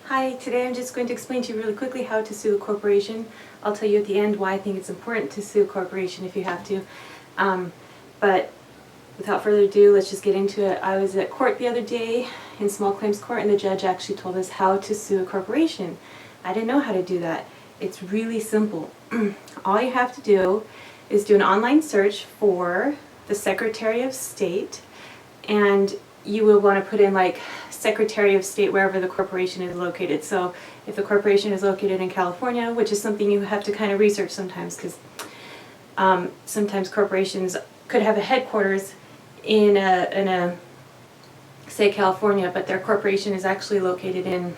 Hi, today I'm just going to explain to you really quickly how to sue a corporation. I'll tell you at the end why I think it's important to sue a corporation if you have to. But without further ado, let's just get into it. I was at court the other day in small claims court, and the judge actually told us how to sue a corporation. I didn't know how to do that. It's really simple. All you have to do is do an online search for the Secretary of State, and you will want to put in like Secretary of State wherever the corporation is located. So if the corporation is located in California, which is something you have to kind of research sometimes, because sometimes corporations could have a headquarters in a say California, but their corporation is actually located in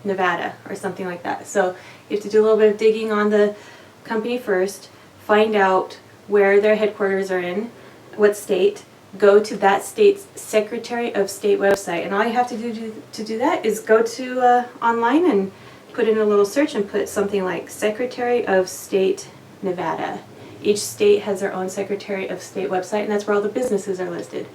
Nevada or something like that. So you have to do a little bit of digging on the company first, find out where their headquarters are in, what state, go to that state's Secretary of State website, and all you have to do that is go to online and put in a little search and put something like Secretary of State Nevada. Each state has their own Secretary of State website, and that's where all the businesses are listed.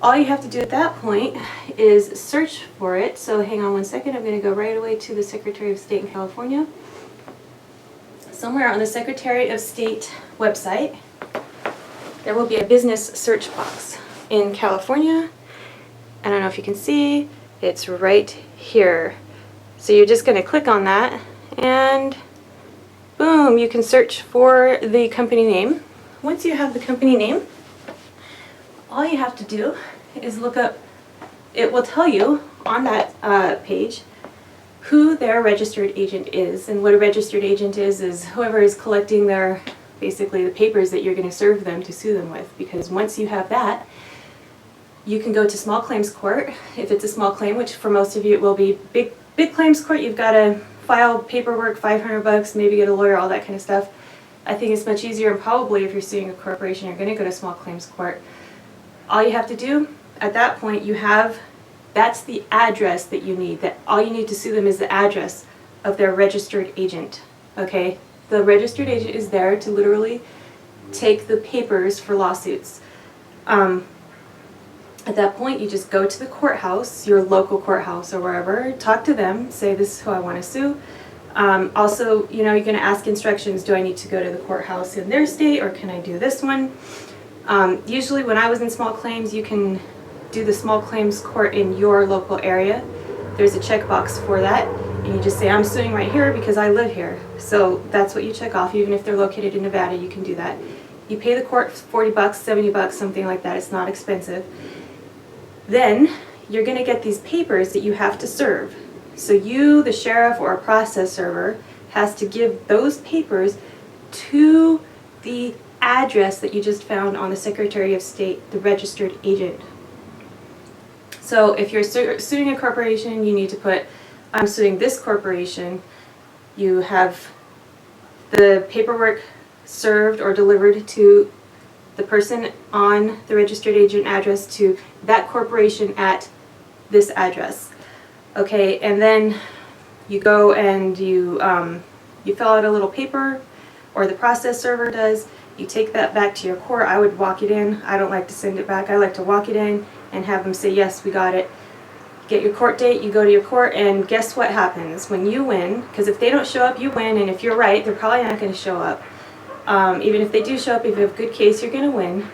All you have to do at that point is search for it. So hang on one second, I'm going to go right away to the Secretary of State in California. Somewhere on the Secretary of State website there will be a business search box in California. I don't know if you can see, it's right here. So you're just going to click on that and boom, you can search for the company name. Once you have the company name, all you have to do is look up, it will tell you on that page who their registered agent is. And what a registered agent is whoever is collecting their basically the papers that you're going to serve them to sue them with, because once you have that, you can go to small claims court. If it's a small claim, which for most of you it will be, big claims court, you've got to file paperwork, $500, maybe get a lawyer, all that kind of stuff. I think it's much easier, and probably if you're suing a corporation, you're going to go to small claims court. All you have to do at that point, you have, that's the address that you need. That all you need to sue them is the address of their registered agent. Okay? The registered agent is there to literally take the papers for lawsuits. At that point, you just go to the courthouse, your local courthouse or wherever, talk to them, say this is who I want to sue. Also, you know, you're going to ask instructions. Do I need to go to the courthouse in their state, or can I do this one? Usually when I was in small claims, you can do the small claims court in your local area. There's a checkbox for that. And you just say, I'm suing right here because I live here. So that's what you check off. Even if they're located in Nevada, you can do that. You pay the court $40, $70, something like that. It's not expensive. Then you're going to get these papers that you have to serve. So you, the sheriff or a process server, has to give those papers to the address that you just found on the Secretary of State, the registered agent. So if you're suing a corporation, you need to put, I'm suing this corporation. You have the paperwork served or delivered to the person on the registered agent address to that corporation at this address. Okay, and then you go and you fill out a little paper, or the process server does. You take that back to your court. I would walk it in. I don't like to send it back. I like to walk it in and have them say, yes, we got it. Get your court date, you go to your court, and guess what happens when you win? Because if they don't show up, you win, and if you're right, they're probably not going to show up. Even if they do show up, if you have a good case, you're going to win.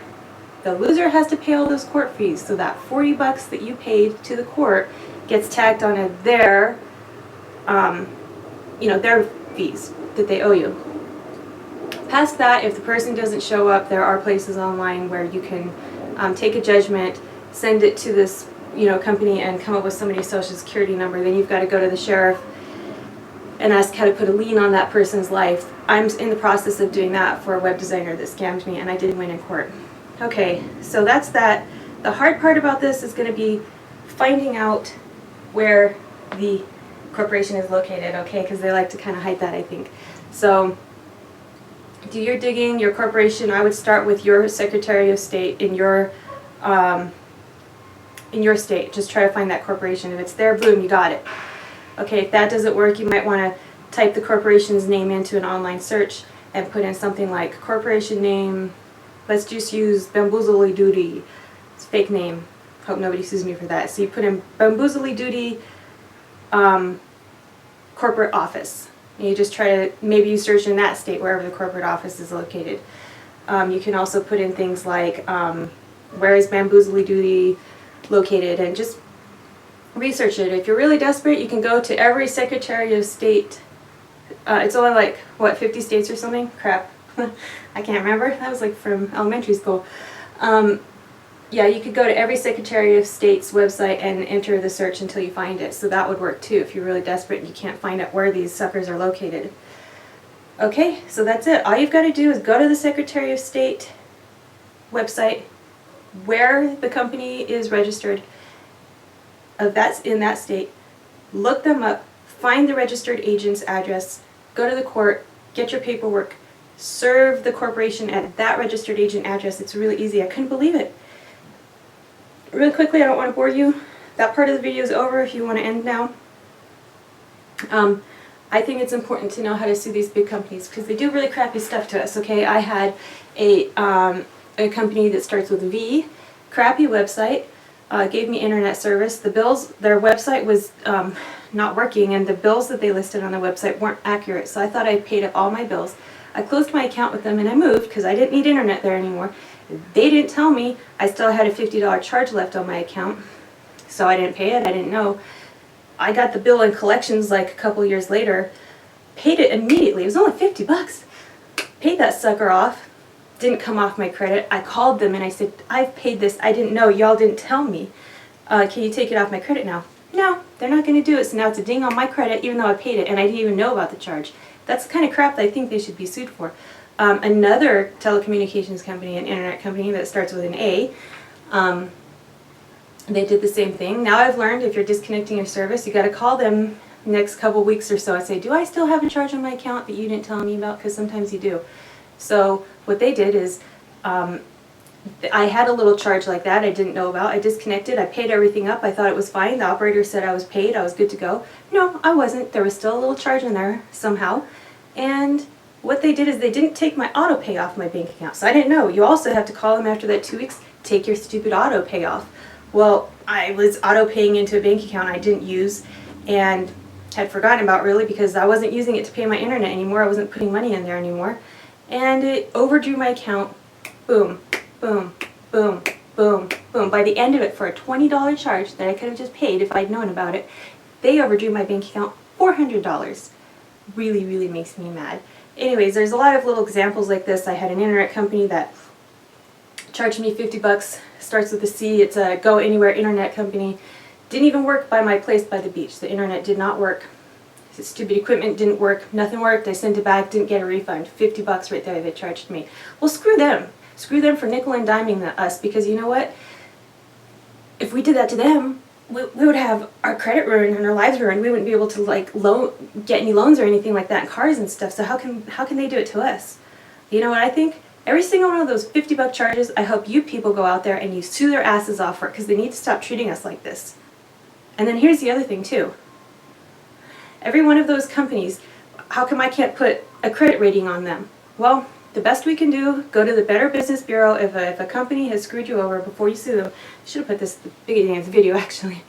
The loser has to pay all those court fees, so that $40 that you paid to the court gets tacked on their, their fees that they owe you. Past that, if the person doesn't show up, there are places online where you can take a judgment, send it to this company, and come up with somebody's social security number. Then you've got to go to the sheriff and ask how to put a lien on that person's life. I'm in the process of doing that for a web designer that scammed me, and I didn't win in court. Okay, so that's that. The hard part about this is going to be finding out where the corporation is located, okay, because they like to kind of hide that, I think. So do your digging. Your corporation, I would start with your Secretary of State in your state. Just try to find that corporation. If it's there, boom, you got it. Okay, if that doesn't work, you might want to type the corporation's name into an online search and put in something like corporation name. Let's just use Bamboozly Duty. It's a fake name. Hope nobody sues me for that. So you put in Bamboozly Duty corporate office. And you just try to, maybe you search in that state wherever the corporate office is located. You can also put in things like where is Bamboozly Doody located, and just research it. If you're really desperate, you can go to every Secretary of State. It's only like, what, 50 states or something? Crap. I can't remember. That was like from elementary school. Yeah, you could go to every Secretary of State's website and enter the search until you find it. So that would work too if you're really desperate and you can't find out where these suckers are located. Okay, so that's it. All you've got to do is go to the Secretary of State website where the company is registered that's in that state, look them up, find the registered agent's address, go to the court, get your paperwork, serve the corporation at that registered agent address. It's really easy. I couldn't believe it. Really quickly, I don't want to bore you. That part of the video is over if you want to end now. I think it's important to know how to sue these big companies because they do really crappy stuff to us, okay? I had a company that starts with V, crappy website, gave me internet service. The bills, their website was not working, and the bills that they listed on the website weren't accurate, so I thought I paid up all my bills. I closed my account with them and I moved because I didn't need internet there anymore. They didn't tell me I still had a $50 charge left on my account, so I didn't pay it. I didn't know. I got the bill in collections like a couple years later, paid it immediately. It was only 50 bucks. Paid that sucker off. Didn't come off my credit. I called them and I said, I've paid this. I didn't know. Y'all didn't tell me. Can you take it off my credit now? No, they're not going to do it. So now it's a ding on my credit even though I paid it and I didn't even know about the charge. That's the kind of crap that I think they should be sued for. Another telecommunications company, an internet company that starts with an A, they did the same thing. Now I've learned if you're disconnecting your service, you got to call them next couple weeks or so and say, do I still have a charge on my account that you didn't tell me about? Because sometimes you do. So what they did is, I had a little charge like that I didn't know about. I disconnected, I paid everything up, I thought it was fine. The operator said I was paid, I was good to go. No, I wasn't. There was still a little charge in there somehow. And what they did is they didn't take my auto pay off my bank account. So I didn't know. You also have to call them after that 2 weeks, take your stupid auto pay off. Well, I was auto paying into a bank account I didn't use and had forgotten about really because I wasn't using it to pay my internet anymore. I wasn't putting money in there anymore. And it overdrew my account. Boom, boom, boom, boom, boom. By the end of it, for a $20 charge that I could have just paid if I'd known about it, they overdrew my bank account $400. Really, really makes me mad. Anyways, there's a lot of little examples like this. I had an internet company that charged me 50 bucks, starts with a C. It's a Go Anywhere internet company. Didn't even work by my place by the beach. The internet did not work. The stupid equipment didn't work. Nothing worked. I sent it back, didn't get a refund. 50 bucks right there they charged me. Well, screw them. Screw them for nickel and diming us, because you know what? If we did that to them, we would have our credit ruined and our lives ruined. We wouldn't be able to like get any loans or anything like that in cars and stuff. So how can they do it to us? You know what I think? Every single one of those 50 buck charges, I hope you people go out there and you sue their asses off for it, because they need to stop treating us like this. And then here's the other thing too. Every one of those companies, how come I can't put a credit rating on them? Well, the best we can do, go to the Better Business Bureau. If a company has screwed you over before you sue them, I should have put this at the beginning of the video actually.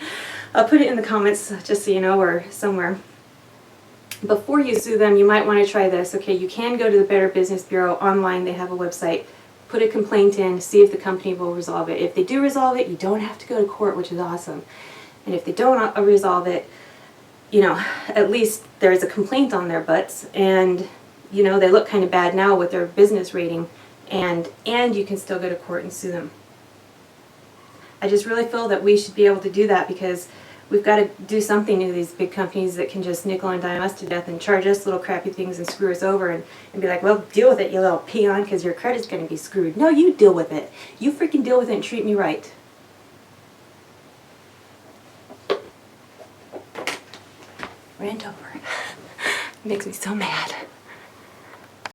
I'll put it in the comments just so you know, or somewhere. Before you sue them, you might want to try this. Okay, you can go to the Better Business Bureau online. They have a website. Put a complaint in, see if the company will resolve it. If they do resolve it, you don't have to go to court, which is awesome. And if they don't resolve it, you know, at least there's a complaint on their butts, and you know, they look kind of bad now with their business rating, and you can still go to court and sue them. I just really feel that we should be able to do that, because we've got to do something to these big companies that can just nickel and dime us to death and charge us little crappy things and screw us over and be like, well, deal with it, you little peon, because your credit's going to be screwed. No, you deal with it. You freaking deal with it and treat me right. Rant over. Makes me so mad.